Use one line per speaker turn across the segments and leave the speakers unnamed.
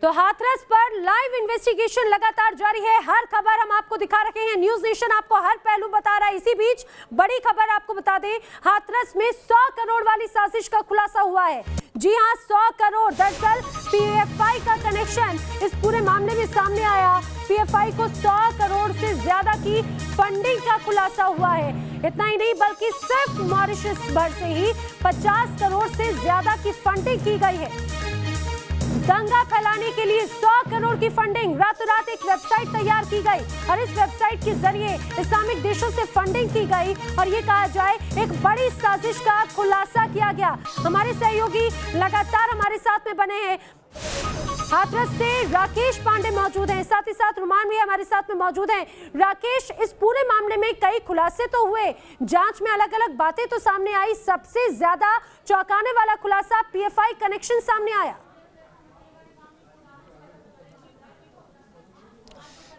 तो हाथरस पर live investigation लगातार जारी है। हर खबर हम आपको दिखा रहे हैं, न्यूज नेशन आपको हर पहलू बता रहा है। इसी बीच बड़ी खबर आपको बता दें, हाथरस में 100 करोड़ वाली साजिश का खुलासा हुआ है। जी हां, 100 करोड़। दरअसल पीएफआई का कनेक्शन इस पूरे मामले में सामने आया। पीएफआई को 100 करोड़ से ज्यादा की फंडिंग का खुलासा हुआ है। इतना ही नहीं बल्कि सिर्फ मॉरिशस भर से ही 50 करोड़ से ज्यादा की फंडिंग की गई है। दंगा फैलाने के लिए 100 करोड़ की फंडिंग। रातों रात एक वेबसाइट तैयार की गई और इस वेबसाइट के जरिए इस्लामिक देशों से फंडिंग की गई और ये कहा जाए एक बड़ी साजिश का खुलासा किया गया। हमारे सहयोगी लगातार हमारे साथ में बने हैं। हाथरस से राकेश पांडे मौजूद हैं, साथ ही साथ रुमान भी हमारे साथ में मौजूद हैं। राकेश, इस पूरे मामले में कई खुलासे तो हुए, जांच में अलग अलग बातें तो सामने आई, सबसे ज्यादा चौंकाने वाला खुलासा पीएफआई कनेक्शन सामने आया।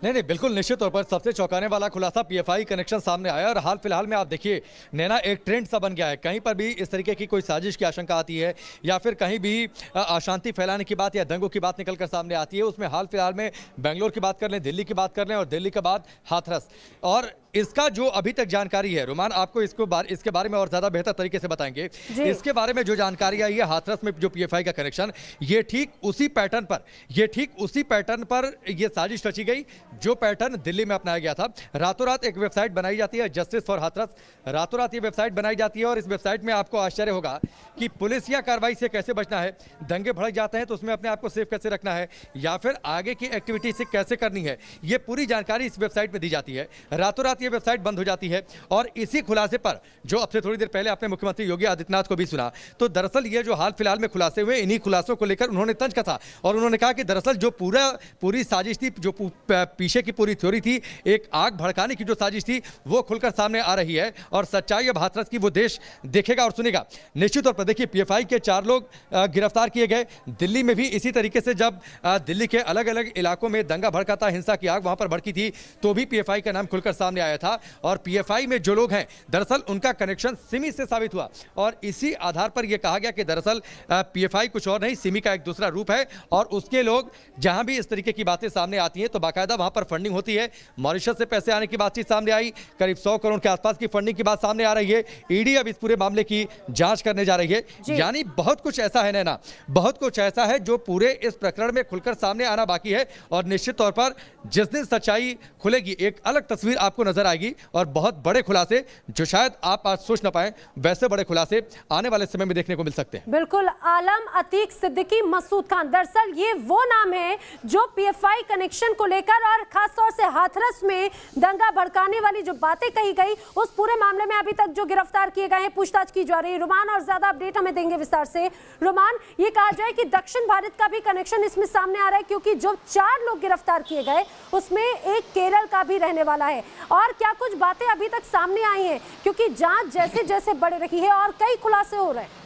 नहीं, बिल्कुल निश्चित तौर पर सबसे चौंकाने वाला खुलासा पीएफआई कनेक्शन सामने आया। और हाल फिलहाल में आप देखिए नैना एक ट्रेंड सा बन गया है। कहीं पर भी इस तरीके की कोई साजिश की आशंका आती है या फिर कहीं भी अशांति फैलाने की बात या दंगों की बात निकलकर सामने आती है, उसमें हाल फिलहाल में बेंगलोर की बात कर लें, दिल्ली की बात कर लें और दिल्ली के बाद हाथरस। और इसका जो अभी तक जानकारी है, रुमान आपको इसके बारे में और ज्यादा बेहतर तरीके से बताएंगे। इसके बारे में जो जानकारी आई है, हाथरस में जो पीएफआई का कनेक्शन, ये ठीक उसी पैटर्न पर ये साजिश रची गई जो पैटर्न दिल्ली में अपनाया गया था। रातों रात एक वेबसाइट बनाई जाती है, जस्टिस फॉर हाथरस। रातों रात ये वेबसाइट बनाई जाती है और इस वेबसाइट में आपको आश्चर्य होगा कि पुलिस या कार्रवाई से कैसे बचना है, दंगे भड़क जाते हैं तो उसमें अपने आप को सेफ कैसे रखना है या फिर आगे की एक्टिविटी से कैसे करनी है, ये पूरी जानकारी इस वेबसाइट में दी जाती है। रातों रात ये वेबसाइट बंद हो जाती है और इसी खुलासे पर जो अब से थोड़ी देर पहले आपने मुख्यमंत्री योगी आदित्यनाथ को भी सुना, तो दरअसल ये जो हाल फिलहाल में खुलासे हुए, इन्हीं खुलासों को लेकर उन्होंने तंज कसा और उन्होंने कहा कि दरअसल जो पूरी साजिश थी, जो पीछे की पूरी थ्योरी थी, एक आग भड़काने की जो साजिश थी, वो खुलकर सामने आ रही है और सच्चाई अब हाथरस की वो देश देखेगा और सुनेगा। निश्चित तौर पर देखिए पीएफआई के 4 लोग गिरफ्तार किए गए। दिल्ली में भी इसी तरीके से जब दिल्ली के अलग अलग इलाकों में दंगा भड़का था, हिंसा की आग वहां पर भड़की थी, तो भी पीएफआई का नाम खुलकर सामने आया था। और पीएफआई में जो लोग हैं, दरअसल उनका कनेक्शन सिमी से साबित हुआ और इसी आधार पर यह कहा गया कि दरअसल पीएफआई कुछ और नहीं, सिमी का एक दूसरा रूप है और उसके लोग जहां भी इस तरीके की बातें सामने आती हैं तो बाकायदा वहां पर फंडिंग होती है। मॉरिशस से पैसे आने की बातचीत सामने आई, करीब 100 करोड़ के आसपास की फंडिंग की बात सामने आ रही है। ईडी अब इस पूरे मामले की जांच करने जा रही है। यानी बहुत कुछ ऐसा है नैना, बहुत कुछ ऐसा है जो पूरे इस प्रकरण में खुलकर सामने आना बाकी है और निश्चित तौर पर जिस दिन सच्चाई खुलेगी एक अलग तस्वीर आपको नजर आएगी और बहुत बड़े खुलासे जो शायद आप आज सोच ना पाए, वैसे बड़े खुलासे आने वाले समय में देखने को मिल सकते हैं।
बिल्कुल। आलम, अतीक, सिद्दीकी, मसूद खान, दरअसल ये वो नाम है जो पीएफआई कनेक्शन को लेकर और खासतौर से हाथरस में दंगा भड़काने वाली जो बातें कही गई, उस पूरे मामले में अभी तक जो गिरफ्तार किए गए हैं, पूछताछ की जा रही है। रुमान और ज्यादा अपडेट हमें देंगे विस्तार से। रुमान, ये कहा जाए कि दक्षिण भारत का भी कनेक्शन इसमें सामने आ रहा है क्योंकि जो 4 लोग गिरफ्तार किए गए उसमें एक केरल का भी रहने वाला है। और क्या कुछ बातें अभी तक सामने आई हैं क्योंकि जांच जैसे जैसे बढ़ रही है और कई खुलासे हो रहे हैं।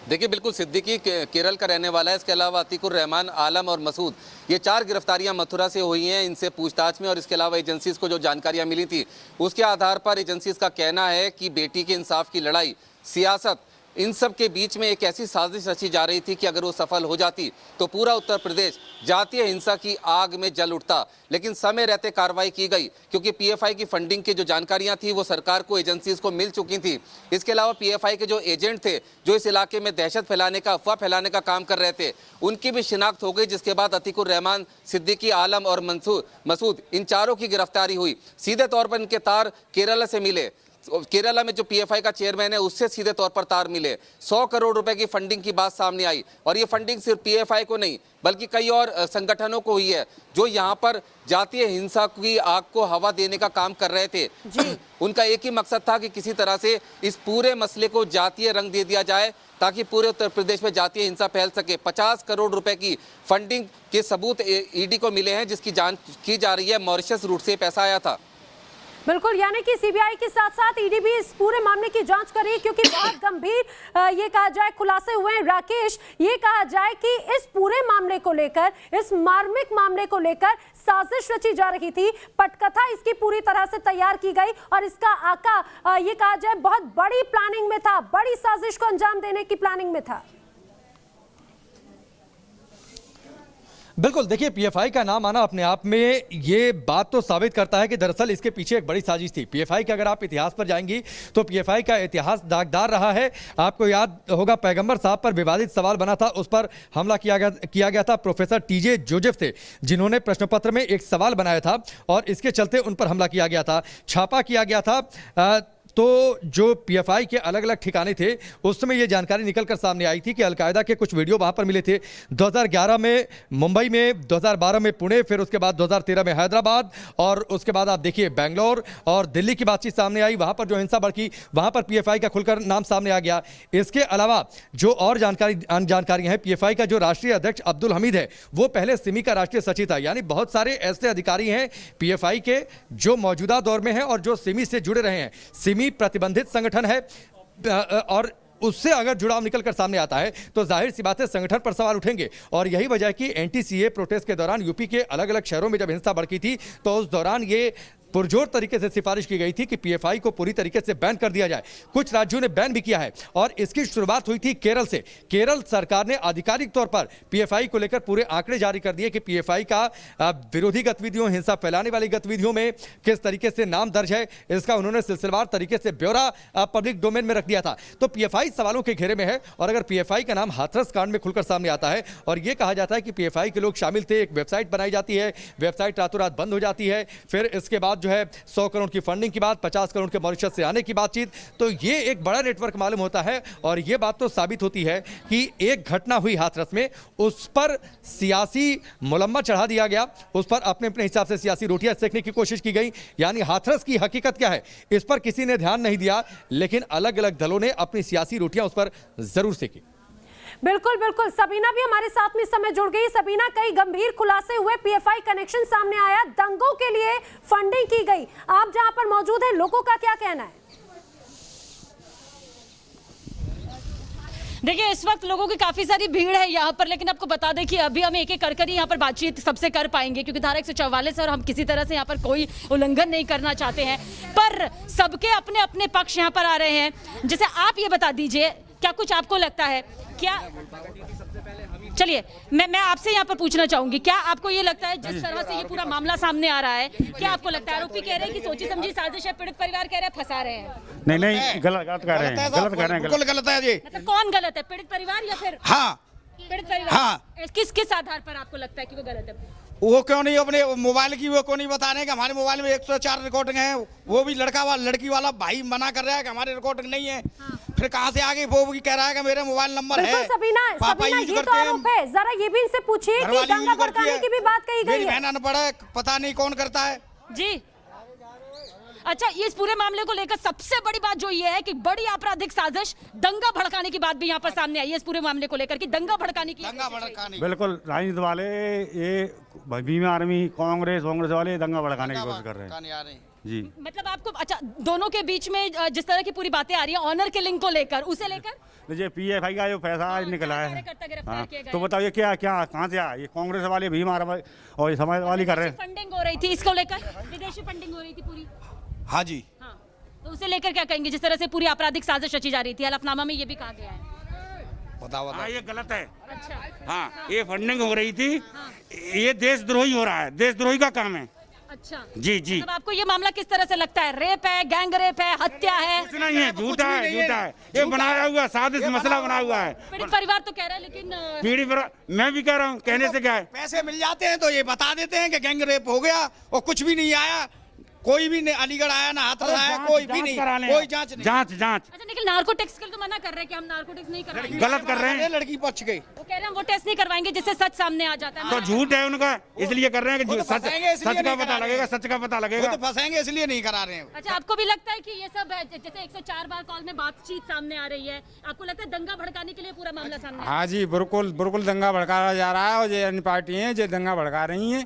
देखिए बिल्कुल, सिद्दीकी केरल का रहने वाला है। इसके अलावा अतीकुर रहमान, आलम और मसूद, ये 4 गिरफ्तारियां मथुरा से हुई हैं इनसे पूछताछ में। और इसके अलावा एजेंसीज को जो जानकारियां मिली थी उसके आधार पर एजेंसीज का कहना है कि बेटी के इंसाफ की लड़ाई, सियासत, इन सब के बीच में एक ऐसी साजिश रची जा रही थी कि अगर वो सफल हो जाती तो पूरा उत्तर प्रदेश जातीय हिंसा की आग में जल उठता। लेकिन समय रहते कार्रवाई की गई क्योंकि पीएफआई की फंडिंग की जो जानकारियां थी वो सरकार को, एजेंसीज को मिल चुकी थी। इसके अलावा पीएफआई के जो एजेंट थे जो इस इलाके में दहशत फैलाने का, अफवाह फैलाने का काम कर रहे थे, उनकी भी शिनाख्त हो गई, जिसके बाद अतीकुर रहमान, सिद्दीकी, आलम और मसूद, इन 4 की गिरफ्तारी हुई। सीधे तौर पर इनके तार केरला से मिले। केरला में जो पीएफआई का चेयरमैन है उससे सीधे तौर पर तार मिले। 100 करोड़ रुपए की फंडिंग की बात सामने आई और ये फंडिंग सिर्फ पीएफआई को नहीं बल्कि कई और संगठनों को हुई है जो यहाँ पर जातीय हिंसा की आग को हवा देने का काम कर रहे थे। उनका एक ही मकसद था कि किसी तरह से इस पूरे मसले को जातीय रंग दे दिया जाए ताकि पूरे उत्तर प्रदेश में जातीय हिंसा फैल सके। 50 करोड़ रुपए की फंडिंग के सबूत ईडी को मिले हैं जिसकी जांच की जा रही है। मॉरिशस रूट से पैसा आया था।
बिल्कुल, यानी कि सीबीआई के साथ साथ ईडी भी इस पूरे मामले की जांच कर रही है, क्योंकि बहुत गंभीर ये कहा जाए खुलासे हुए हैं। राकेश, ये कहा जाए कि इस पूरे मामले को लेकर, इस मार्मिक मामले को लेकर साजिश रची जा रही थी, पटकथा इसकी पूरी तरह से तैयार की गई और इसका आका ये कहा जाए बहुत बड़ी प्लानिंग में था, बड़ी साजिश को अंजाम देने की प्लानिंग में था।
बिल्कुल, देखिए पीएफआई का नाम आना अपने आप में ये बात तो साबित करता है कि दरअसल इसके पीछे एक बड़ी साजिश थी। पीएफआई के अगर आप इतिहास पर जाएंगी तो पीएफआई का इतिहास दागदार रहा है। आपको याद होगा पैगंबर साहब पर विवादित सवाल बना था, उस पर हमला किया गया था प्रोफेसर टीजे जोसेफ से, जिन्होंने प्रश्न पत्र में एक सवाल बनाया था और इसके चलते उन पर हमला किया गया था, छापा किया गया था। तो जो पीएफआई के अलग अलग ठिकाने थे उस समय ये जानकारी निकलकर सामने आई थी कि अलकायदा के कुछ वीडियो वहां पर मिले थे। 2011 में मुंबई में, 2012 में पुणे, फिर उसके बाद 2013 में हैदराबाद और उसके बाद आप देखिए बेंगलोर और दिल्ली की बातचीत सामने आई। वहां पर जो हिंसा भड़की वहां पर पीएफआई का खुलकर नाम सामने आ गया। इसके अलावा जो और जानकारियां हैं, पीएफआई का जो राष्ट्रीय अध्यक्ष अब्दुल हमीद है वो पहले सिमी का राष्ट्रीय सचिव था। यानी बहुत सारे ऐसे अधिकारी हैं पीएफआई के जो मौजूदा दौर में हैं और जो सिमी से जुड़े रहे हैं। सिमी प्रतिबंधित संगठन है और उससे अगर जुड़ाव निकलकर सामने आता है तो जाहिर सी बात है संगठन पर सवाल उठेंगे। और यही वजह है कि एंटी-सीए प्रोटेस्ट के दौरान यूपी के अलग अलग शहरों में जब हिंसा भड़की थी तो उस दौरान ये पुरजोर तरीके से सिफारिश की गई थी कि पीएफआई को पूरी तरीके से बैन कर दिया जाए। कुछ राज्यों ने बैन भी किया है और इसकी शुरुआत हुई थी केरल से। केरल सरकार ने आधिकारिक तौर पर पीएफआई को लेकर पूरे आंकड़े जारी कर दिए कि पीएफआई का विरोधी गतिविधियों, हिंसा फैलाने वाली गतिविधियों में किस तरीके से नाम दर्ज है, इसका उन्होंने सिलसिलेवार तरीके से ब्यौरा पब्लिक डोमेन में रख दिया था। तो पीएफआई सवालों के घेरे में है और अगर पीएफआई का नाम हाथरस कांड में खुलकर सामने आता है और यह कहा जाता है कि पीएफआई के लोग शामिल थे, एक वेबसाइट बनाई जाती है, वेबसाइट रातों रात बंद हो जाती है, फिर इसके बाद जो है 100 करोड़ की फंडिंग की बात, 50 करोड़ के मॉरिशस से आने की बातचीत, तो ये एक बड़ा नेटवर्क मालूम होता है। और ये बात तो साबित होती है कि एक घटना हुई हाथरस में, उस पर सियासी मुलम्मा चढ़ा दिया गया, उस पर अपने अपने हिसाब से सियासी रोटियां सेकने की कोशिश की गई। यानी हाथरस की हकीकत क्या है इस पर किसी ने ध्यान नहीं दिया, लेकिन अलग अलग दलों ने अपनी सियासी रोटियां उस पर जरूर सेकी।
बिल्कुल बिल्कुल, सबीना भी हमारे साथ में इस समय जुड़ गई। सबीना, कई गंभीर खुलासे हुए, पीएफआई कनेक्शन सामने आया, दंगों के लिए फंडिंग की गई। आप जहां पर मौजूद हैं, लोगों का क्या कहना है?
देखिए, इस वक्त लोगों की काफ़ी सारी भीड़ है यहाँ पर, लेकिन आपको बता दें कि अभी हम एक एक कर ही यहाँ पर बातचीत सबसे कर पाएंगे, क्योंकि धारा 144 और हम किसी तरह से यहाँ पर कोई उल्लंघन नहीं करना चाहते हैं, पर सबके अपने अपने पक्ष यहाँ पर आ रहे हैं। जैसे आप ये बता दीजिए, क्या कुछ आपको लगता है, क्या चलिए मैं आपसे यहाँ पर पूछना चाहूंगी, क्या आपको ये लगता है जिस तरह से ये पूरा मामला सामने आ रहा है, क्या आपको लगता है आरोपी कह रहे हैं कि सोची समझी साजिश है, पीड़ित परिवार कह रहे हैं फंसा रहे हैं?
नहीं, गलत कर रहे हैं,
बिल्कुल गलत है जी।
मतलब कौन गलत है, पीड़ित परिवार या फिर?
हाँ,
पीड़ित परिवार।
हाँ।
किस आधार पर आपको लगता है कि वो गलत है?
वो क्यों नहीं अपने मोबाइल की वो क्यों नहीं बता रहे हैं कि हमारे मोबाइल में 104 रिकॉर्डिंग है, वो भी लड़की वाला भाई मना कर रहा है कि हमारे रिकॉर्डिंग नहीं है। हाँ। फिर कहाँ से आगे वो भी कह रहा है कि मेरे मोबाइल नंबर है।
सबीना, ये तो आरोप है, जरा ये भी इनसे पूछिए कि दंगा भड़काने की भी बात कही गई है।
बहन अनपढ़ है, पता नहीं कौन करता है
जी। अच्छा, इस पूरे मामले को लेकर सबसे बड़ी बात जो ये है कि बड़ी आपराधिक साजिश, दंगा भड़काने की बात भी यहाँ पर सामने आई है इस पूरे मामले को लेकर कि दंगा भड़काने की।
बिल्कुल, राजनीति वाले ये भीम आर्मी कांग्रेस वाले दंगा भड़काने की कोशिश कर रहे हैं जी।
मतलब आपको, अच्छा, दोनों के बीच में जिस तरह की पूरी बातें आ रही है ऑनर किलिंग को लेकर, उसे लेकर
ये पीएफआई का जो पैसा आज निकला है, तो बताइए क्या कहाँ से आया? ये कांग्रेस वाले भीम आर्मी और ये समाजवादी कर रहे हैं।
फंडिंग हो रही थी इसको लेकर, विदेशी फंडिंग हो रही थी पूरी।
हाँ जी।
हाँ, तो उसे लेकर क्या कहेंगे, जिस तरह से पूरी आपराधिक साजिश रची जा रही थी, हलफनामा में ये भी कहा गया है।
बताओ।
हाँ, ये गलत है।
अच्छा।
हाँ, ये फंडिंग हो रही थी। हाँ। ये देशद्रोही हो रहा है, देशद्रोही का काम है।
अच्छा
जी जी।
मतलब आपको ये मामला किस तरह से लगता है, रेप है, गैंग रेप है, हत्या है?
कुछ नहीं है, झूठा है, झूठा है, ये बनाया हुआ साजिश मसला बना हुआ है।
पीड़ित परिवार तो कह रहा है, लेकिन
पीड़ित परिवार, मैं भी कह रहा हूँ, कहने से क्या है,
पैसे मिल जाते हैं तो ये बता देते हैं कि गैंग रेप हो गया और कुछ भी नहीं आया, कोई भी नहीं, अलीगढ़ आया ना हाथरस आया, कोई भी नहीं, कोई जांच नहीं।
जांच।
अच्छा, लेकिन नार्कोटिक्स के लिए तो मना कर रहे हैं कि हम नार्कोटिक्स नहीं करवाएंगे।
गलत कर रहे हैं,
लड़की पक्ष गई,
वो कह रहे हैं वो टेस्ट नहीं करवाएंगे जिससे सच सामने आ जाता है।
तो झूठ है उनका, इसलिए कर रहे हैं कि सच का पता लगेगा, सच का पता लगेगा।
तो फंसेंगे इसलिए नहीं करा रहे हैं।
अच्छा, आपको भी लगता है कि ये सब जैसे 104 बार कॉल में बातचीत सामने आ रही है, आपको लगता है दंगा भड़काने के लिए पूरा मामला सामने?
हाँ जी, बिल्कुल दंगा भड़काया जा रहा है और ये अन्य पार्टी हैं जो दंगा भड़का रही हैं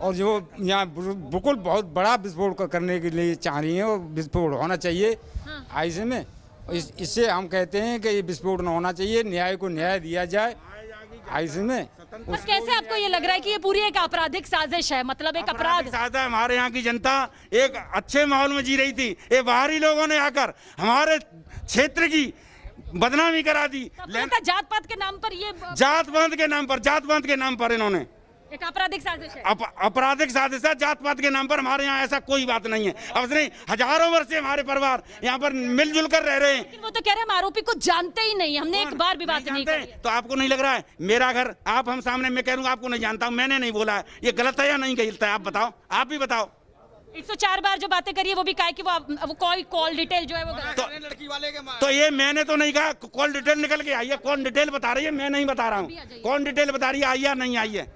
और जो यहाँ बिल्कुल बहुत बड़ा विस्फोट करने के लिए चाह रही है, वो विस्फोट होना चाहिए ऐसे में। इससे हम कहते हैं कि ये विस्फोट न होना चाहिए, न्याय को न्याय दिया जाए ऐसे में।
पर कैसे आपको ये लग रहा है कि ये पूरी एक आपराधिक साजिश है, मतलब एक अपराध
साथ है? हमारे यहाँ की जनता एक अच्छे माहौल में जी रही थी, ये बाहरी लोगों ने आकर हमारे क्षेत्र की बदनामी करा दी।
जात पात के नाम पर ये
जात पात के नाम पर इन्होंने
एक आपराधिक साजिश है।
आपराधिक साजिश है जात पात के नाम पर। हमारे यहाँ ऐसा कोई बात नहीं है। अब नहीं, हजारों वर्ष से हमारे परिवार यहाँ पर मिलजुल कर रह रहे हैं।
लेकिन वो तो कह रहे हैं हम आरोपी को जानते ही नहीं, हमने एक बार भी बात नहीं की।
तो आपको नहीं लग रहा है मेरा घर आप हम सामने मैं कह रहा हूँ आपको नहीं जानता हूँ, मैंने नहीं बोला है, ये गलत है या नहीं गलत है? आप बताओ, आप भी बताओ।
104 बार जो बातें करी है वो भी कहा कि वो कोई कॉल डिटेल जो है वो
लड़की वाले के
तो ये मैंने तो नहीं कहा, कॉल डिटेल निकल के आई है। कौन डिटेल बता रही है? मैं नहीं बता रहा हूँ। कौन डिटेल बता रही है, आई या नहीं आई है?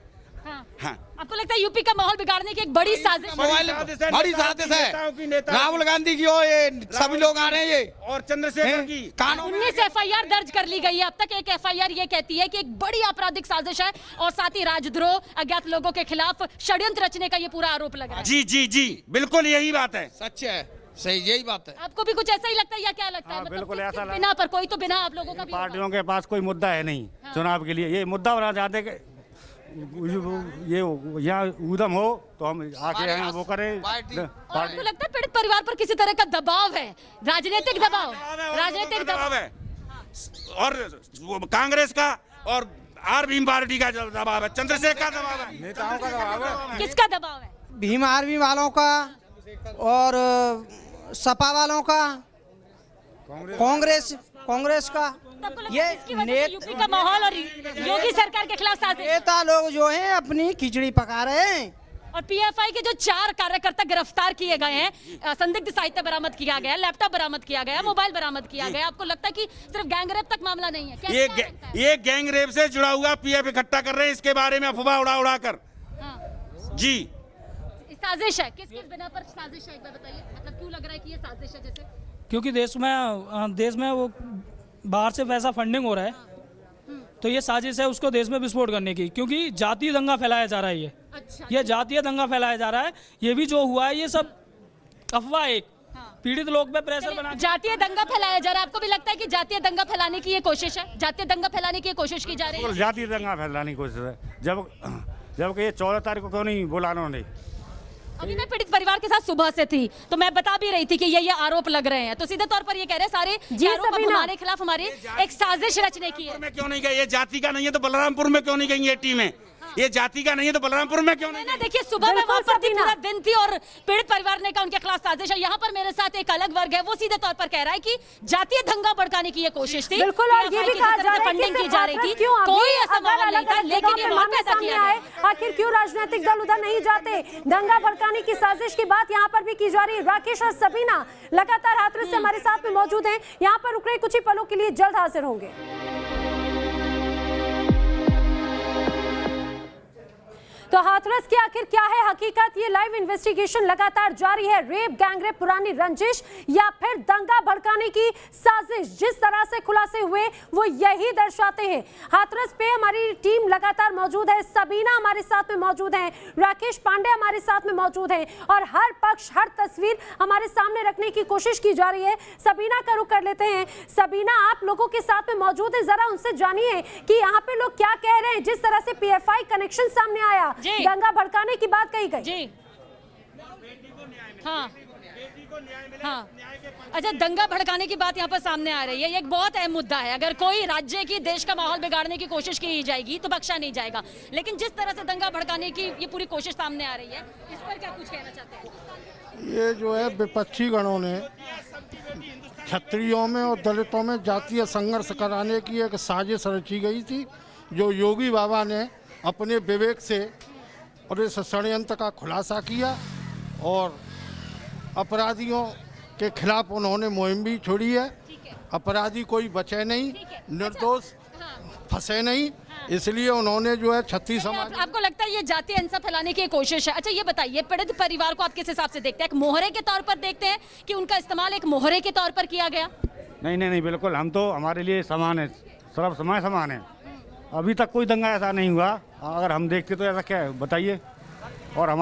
हाँ। आपको लगता है यूपी का माहौल बिगाड़ने की एक बड़ी साजिश है?
बड़ी साजिश है। राहुल गांधी की और ये सभी लोग आ रहे हैं, ये और चंद्रशेखर की
19 FIR दर्ज कर ली गई है। अब तक एक FIR ये कहती है कि एक बड़ी आपराधिक साजिश है और साथ ही राजद्रोह, अज्ञात लोगों के खिलाफ षड्यंत्र रचने का ये पूरा आरोप लगा है।
जी जी जी, बिल्कुल यही बात है,
सच है, सही यही बात है।
आपको भी कुछ ऐसा ही लगता है या क्या लगता है? मतलब
बिल्कुल ऐसा
बिना पर कोई तो बिना आप लोगों का भी
पार्टियों के पास कोई मुद्दा है नहीं चुनाव के लिए। ये मुद्दा बना चाहते कि ये यहाँ उधम हो तो हम आके वो करें।
आपको लगता है पीड़ित परिवार पर किसी तरह का दबाव है, राजनीतिक दबाव
है और कांग्रेस का और आर भीम पार्टी का दबाव है, चंद्रशेखर का दबाव है, नेताओं का दबाव है।
किसका दबाव है?
भीम आर्मी वालों का और सपा वालों का, कांग्रेस का। ये
यूपी का माहौल और योगी सरकार के खिलाफ साजिश।
नेता लोग जो हैं अपनी खिचड़ी पका रहे हैं।
और PFI के जो 4 कार्यकर्ता गिरफ्तार किए गए हैं, संदिग्ध साहित्य बरामद किया गया, लैपटॉप बरामद किया गया, मोबाइल बरामद किया गया। आपको लगता है कि सिर्फ गैंगरेप तक मामला नहीं है?
ये गैंगरेप से जुड़ा हुआ PF इकट्ठा कर रहे हैं, इसके बारे में अफवाह उड़ा कर। जी
साजिश है। किस बिना पर साजिश है, एक बार बताइए। मतलब क्यों लग रहा है कि ये साजिश है? जैसे
क्योंकि देश में वो बाहर से पैसा फंडिंग हो रहा है, तो ये साजिश है उसको देश में विस्फोट करने की, क्योंकि जातीय दंगा फैलाया जा रहा है। ये जातीय दंगा फैलाया जा रहा है। ये भी जो हुआ है ये सब अफवाह, एक पीड़ित लोग पे प्रेशर बना।
जातीय दंगा फैलाया जा रहा है। आपको भी लगता है कि जातीय दंगा फैलाने की ये कोशिश है? जातीय दंगा फैलाने की कोशिश की जा रही है।
जातीय दंगा फैलाने की कोशिश है। जब ये 14 तारीख को क्यों नहीं बोला उन्होंने?
अभी मैं पीड़ित परिवार के साथ सुबह से थी, तो मैं बता भी रही थी कि ये आरोप लग रहे हैं। तो सीधे तौर पर ये कह रहे हैं सारे आरोप हमारे खिलाफ हमारी एक साजिश रचने की है।
में क्यों नहीं गई? ये जाति का नहीं है तो बलरामपुर में क्यों नहीं गई ये टीमें? ये जाति का नहीं है तो बलरामपुर में क्यों नहीं?
देखिए सुबह में वहाँ पर पूरा दिन थी और पीड़ित परिवार ने कहा उनके खिलाफ साजिश है। यहाँ पर मेरे साथ एक अलग वर्ग है, वो सीधे तौर पर कह रहा है कि जातीय दंगा भड़काने की ये कोशिश थी।
बिल्कुल, और ये भी कहा जा रहा है
फंडिंग की जा रही थी,
कोई
ऐसा मामला नहीं था, लेकिन ये मामला सामने आया।
आखिर क्यों राजनीतिक दल उधर नहीं जाते? दंगा भड़काने की साजिश की बात यहाँ पर भी की जा रही है। राकेश और सबीना लगातार हाथरस से हमारे साथ में मौजूद हैं। यहाँ पर रुक रहे कुछ ही पलों के लिए, जल्द हाजिर होंगे। तो हाथरस की आखिर क्या है हकीकत? ये लाइव इन्वेस्टिगेशन लगातार जारी है। रेप, गैंगरेप, पुरानी रंजिश या फिर दंगा भड़काने की साजिश, जिस तरह से खुलासे हुए वो यही दर्शाते हैं। हाथरस पे हमारी टीम लगातार मौजूद है। सबीना हमारे साथ में मौजूद हैं, राकेश पांडे हमारे साथ में मौजूद हैं और हर पक्ष, हर तस्वीर हमारे सामने रखने की कोशिश की जा रही है। सबीना का रुख कर लेते हैं। सबीना, आप लोगों के साथ में मौजूद है, जरा उनसे जानिए कि यहाँ पे लोग क्या कह रहे हैं। जिस तरह से PFI कनेक्शन सामने आया, दंगा भड़काने की बात कही गई।
जी हाँ हाँ, अच्छा, दंगा भड़काने की बात यहाँ पर सामने आ रही है। ये एक बहुत अहम मुद्दा है। अगर कोई राज्य की, देश का माहौल बिगाड़ने की कोशिश की जाएगी तो बख्शा नहीं जाएगा। लेकिन जिस तरह से दंगा भड़काने की ये पूरी कोशिश सामने आ रही है, इस पर क्या कुछ कहना चाहते हैं?
ये जो है विपक्षी गणों ने क्षत्रियों में और दलितों में जातीय संघर्ष कराने की एक साजिश रची गई थी, जो योगी बाबा ने अपने विवेक से और इस षड्यंत्र का खुलासा किया और अपराधियों के खिलाफ उन्होंने मुहिम भी छोड़ी है। अपराधी कोई बचे नहीं, निर्दोष फंसे नहीं, इसलिए उन्होंने जो है 36 समाज।
आपको लगता है ये जातीय हिंसा फैलाने की कोशिश है? अच्छा, ये बताइए, पीड़ित परिवार को आप किस हिसाब से देखते हैं? एक मोहरे के तौर पर देखते हैं कि उनका इस्तेमाल एक मोहरे के तौर पर किया गया?
नहीं, बिल्कुल, हम तो हमारे लिए समान है, सर्व समय समान है। अभी तक कोई दंगा ऐसा नहीं हुआ। अगर हम देखते तो ऐसा क्या है बताइए? और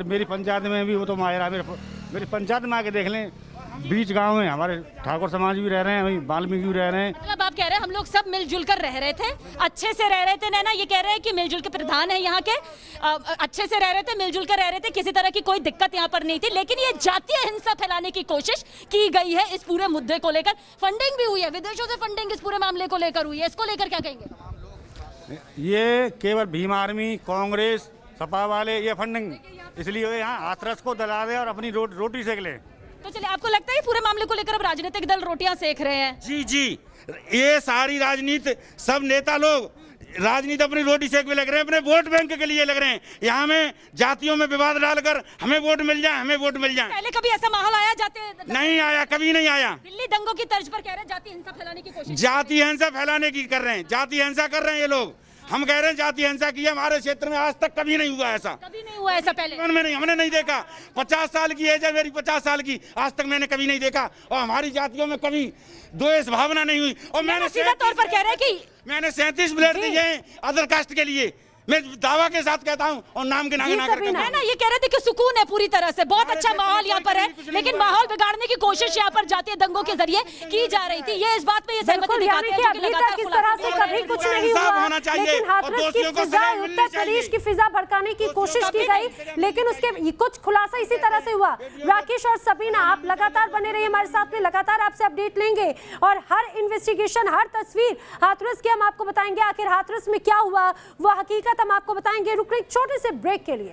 मेरी पंचायत में भी वो तो मायरा मेरी पंचायत में आके देख लें, बीच गांव में हमारे ठाकुर समाज भी रह रहे हैं, वही वाल्मीकि भी रह रहे हैं।
मतलब आप कह रहे हैं हम लोग सब मिलजुल कर रह रहे थे, अच्छे से रह रहे थे। नैना ये कह रहे हैं कि मिलजुल के प्रधान है यहाँ के, अच्छे से रह रहे थे, मिलजुल कर रह रहे थे, किसी तरह की कोई दिक्कत यहाँ पर नहीं थी। लेकिन ये जातीय हिंसा फैलाने की कोशिश की गई है इस पूरे मुद्दे को लेकर। फंडिंग भी हुई है, विदेशों से फंडिंग इस पूरे मामले को लेकर हुई है, इसको लेकर क्या कहेंगे?
ये केवल भीम आर्मी, कांग्रेस, सपा वाले ये फंडिंग इसलिए यहाँ हाथरस को दला दे और अपनी रोटी सेक ले।
तो चलिए, आपको लगता है पूरे मामले को लेकर अब राजनीतिक दल रोटियां सेक रहे हैं?
जी जी, ये सारी राजनीति, सब नेता लोग राजनीति अपनी रोटी सेक में लग रहे हैं, अपने वोट बैंक के लिए लग रहे हैं। यहाँ में जातियों में विवाद डालकर हमें वोट मिल जाए, हमें वोट मिल जाए।
पहले कभी ऐसा माहौल आया जाते?
नहीं आया, कभी नहीं आया।
दिल्ली दंगों की तर्ज पर कह रहे हैं जाति हिंसा फैलाने की कोशिश,
जाति हिंसा फैलाने की कर रहे हैं, जाति हिंसा कर रहे हैं ये लोग। हम कह रहे हैं जाति हिंसा की हमारे क्षेत्र में आज तक कभी नहीं हुआ ऐसा,
कभी नहीं हुआ ऐसा पहले
में नहीं, हमने नहीं देखा। 50 साल की एज है मेरी, 50 साल की, आज तक मैंने कभी नहीं देखा। और हमारी जातियों में कभी द्वेष भावना नहीं हुई। और मैंने
सीधा तौर पर कह रहे हैं कि
मैंने 37 ब्लेड दिए हैं अदर कास्ट के लिए, मैं दावा के साथ कहता हूँ और नाम के नाम
ना ये कह रहे थे कि सुकून है पूरी तरह से, बहुत अच्छा माहौल यहाँ पर है, लेकिन माहौल बिगाड़ने की कोशिश यहाँ पर जातीय दंगों के जरिए की जा रही थी। ये इस बात में ये सहमति दिखाते हैं कि लगातार
इस तरह से कभी कुछ नहीं हुआ, लेकिन हाथरस की फिजा, उत्तर प्रदेश की फिजा भड़काने की कोशिश की गई, लेकिन उसके कुछ खुलासा इसी तरह से हुआ। राकेश और सबीना, आप लगातार बने रहिए हमारे साथ में, लगातार आपसे अपडेट लेंगे और हर इन्वेस्टिगेशन, हर तस्वीर हाथरस की हम आपको बताएंगे। आखिर हाथरस में क्या हुआ, वो हकीकत हम आपको बताएंगे। रुक रहे एक छोटे से ब्रेक के लिए।